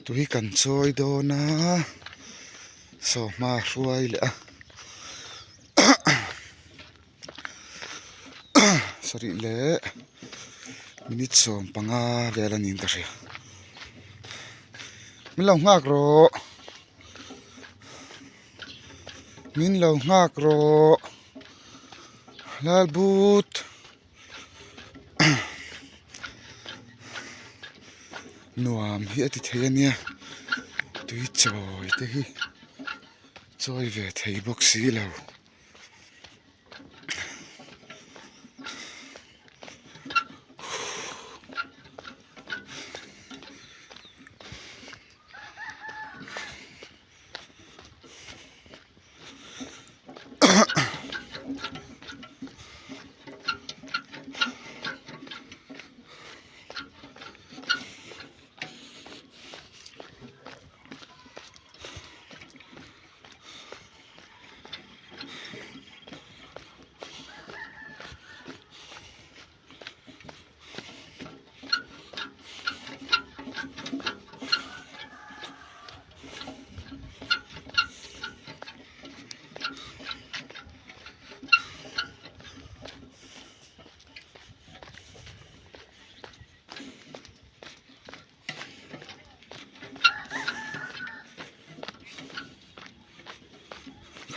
tui kan chawi dawna sawma hruai le a sorry le minute som panga vela nin ka hria min lo ngak ro lal but nuam hi ati thei ania tui chawi te hi chawi ve thei bawk si lo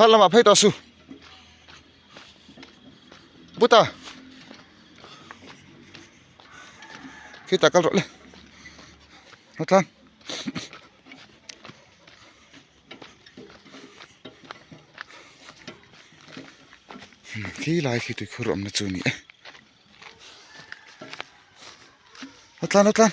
khát lắm à phải tao su buta kita kal rồi nó lan khi lại khi tụi khử ẩm nó chui nhỉ nó lan